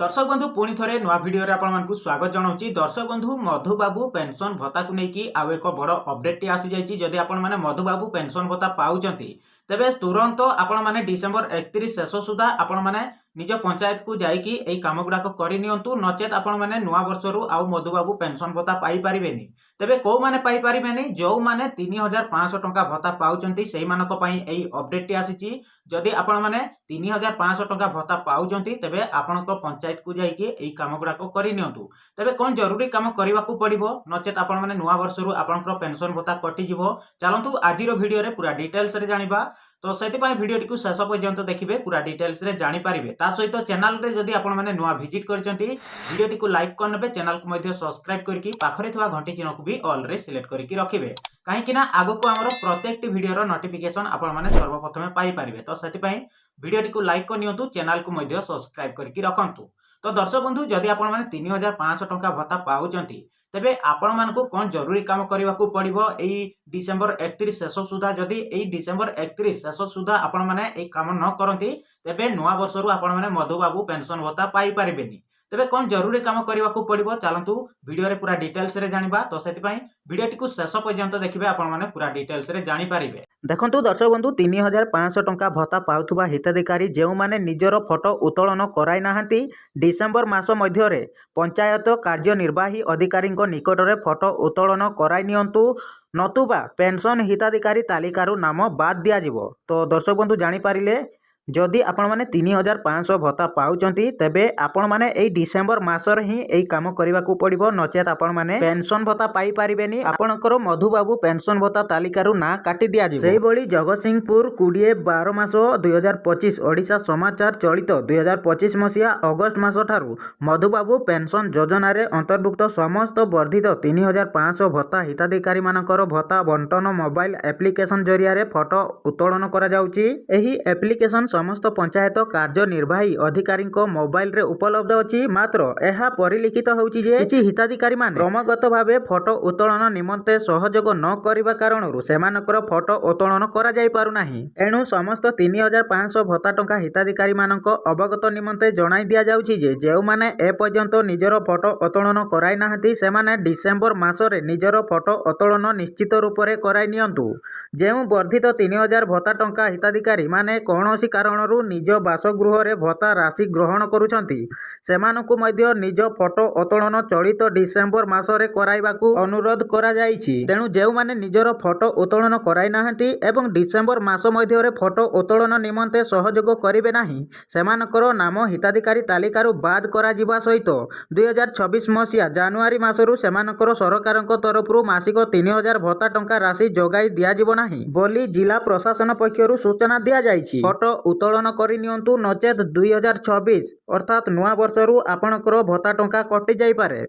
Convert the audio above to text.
दर्शक बंधु पुणी थे नुआ भिडियो आपको स्वागत जनाऊँगी। दर्शक बंधु मधुबाबू पेंशन भत्ता को लेकिन आउ एक बड़ अपडेट आसी जाइए। जदि आपण मधुबाबू पेंशन भत्ता पाँच तेबे तुरंत आपण मैंने डिसेम्बर 31 शेष सुधा आपण मैंने निज पंचायत को जाइकी एई काम गुड़ाक करनियंतु नचेत आपण मैंने नुआ वर्षरु आउ मधुबाबू पेंशन भत्ता पाई परिबेनी। तेबे को माने पाई परिबेनी जो माने 3500 टंका भत्ता पाउचंती सेही मानक पई एई अपडेट आसीची। जदि आपण मैंने 3500 टंका भत्ता पाउचंती तेबे आपणक पंचायत को जाइकी एई काम गुड़ाक करनियंतु। तेबे कोन जरूरी काम करबा को पड़िबो नचेत आपण मैंने नुआ वर्षरु आपणकर पेंशन भत्ता कटि जिवो। चलंतु आजिरो वीडियो रे पूरा डिटेल्स रे जानिबा। तो से भिडियो को शेष पर्यंत देखिए पूरा डिटेल्स रे जानी पारिबे। ता सहित चैनल रे जदि आपण माने नुआ विजिट करचंती वीडियो को लाइक करनेबे, चैनल को मध्य सब्सक्राइब करके पाखरे थिबा घंटी चिन्ह को भी ऑल रे सिलेक्ट करके रखिबे। कहीं ना आगो को हमर प्रत्येक वीडियो रो नोटिफिकेशन आपण माने सर्वप्रथमे पाई पारिबे। तो सेति पई वीडियो को लाइक करनियंतु, चैनल को मध्य सब्सक्राइब करके रखंतु। तो दर्शक बंधु जदि आपण माने 3500 टंका भत्ता पाउचंती तेबे आपण मानकु कोन जरूरी काम करबा को पड़िबो एई डिसेंबर 31 शेष सुधा। जदि एई डिसेंबर 31 शेष सुधा आपण माने एई काम न करंती तेबे नुआ वर्षरु आपण माने मधुबाबू पेंशन भत्ता पाई परिबेनी। तेबे कोन जरूरी काम करबा को पड़िबो चलंतु वीडियो रे पूरा डिटेल्स रे जानिबा। तो सेति पई वीडियो टी को शेष पर्यंत देखिबे आपण माने पूरा डिटेल्स रे जानि पारिबे। देखंतु दर्शक बंधु 3500 टंका भत्ता पाउथुबा हिताधिकारी जेउ माने निजर फोटो उत्तोलन कराई नाहंती डिसेंबर मास मध्य रे पंचायत कार्यनिर्वाही अधिकारी निकट रे फोटो उत्तोलन कराई नियंतु, नतुबा पेंशन हिताधिकारी तालिकारु नाम बाद दिया जिवो। तो दर्शक बंधु जानि पारिले जदि आपण माने 3500 भत्ता पाउचंती तेबे आपण माने एई डिसेंबर मासर ही एई काम करबा को पड़िबो नचेत आपण माने पेंशन भत्ता पाई परिबेनी। आपणकर मधुबाबू पेंशन भत्ता तालिकारु ना काटी दिया जिवो। सेही बळी जगतसिंहपुर 20/12 मास 2025 ओडिशा समाचार चलित 2025 मसिया अगस्त मास ठारू मधुबाबू पेंशन योजना रे अंतर्भुक्त समस्त वर्धित 3500 भत्ता हिताधिकारी मानकर भत्ता बंटन मोबाइल एप्लिकेशन जरिया रे फोटो उत्तोलन करा जाउची। एही एप्लिकेशन समस्त पंचायत कार्यनिर्वाही अधिकारी मोबाइल रे उपलब्ध अछि। मात्र यह परिलिखित होउची जे किछि हिताधिकारी माने क्रमगत भावे फोटो उत्तोलन निमंते सहयोग न करिबा कारणरु सेमानकर फोटो उत्तोलन करा जाई पारु नाही। एणु समस्त 3500 भत्ता टंका हिताधिकारी मानक अवगत निमंते जणाई दिया जाउची जे जेउ माने ए पर्यंत निजर फोटो उत्तोलन कराई नाहंती सेमाने डिसेंबर मासरे निजर फोटो उत्तोलन निश्चित रूप रे कराई नियंतु। जेउ वर्धित 3000 भत्ता टंका हिताधिकारी माने कोनोसी कारणरू निज बासगृह रे भत्ता राशि ग्रहण करूछंती सेमानकु मध्य निज फोटो उत्तोलन चलित डिसेंबर मासरे कराइबाकू अनुरोध करा जाईछि। तेणु जेउ माने निजर फोटो उत्तोलन कराई नाहंती एवं डिसेंबर मास मध्य रे फोटो उत्तोलन निमंते सहयोग करिवे नाही सेमानकर नाम हिताधिकारी तालिकारु बाद करा जिबा सहित 2026 मसिया जनवरी मासरू सेमानकर सरकारक तरफरु मासिक 3000 भत्ता टंका राशि जोगाई दिया जिवो नाही बोली जिला प्रशासन पक्षरु सूचना दिया जाईछि। फोटो उत्तोलन करि नियंतु नचेत 2026 अर्थात नुआ वर्षरु आपणकर भत्ता टंका कटि जाई पारे।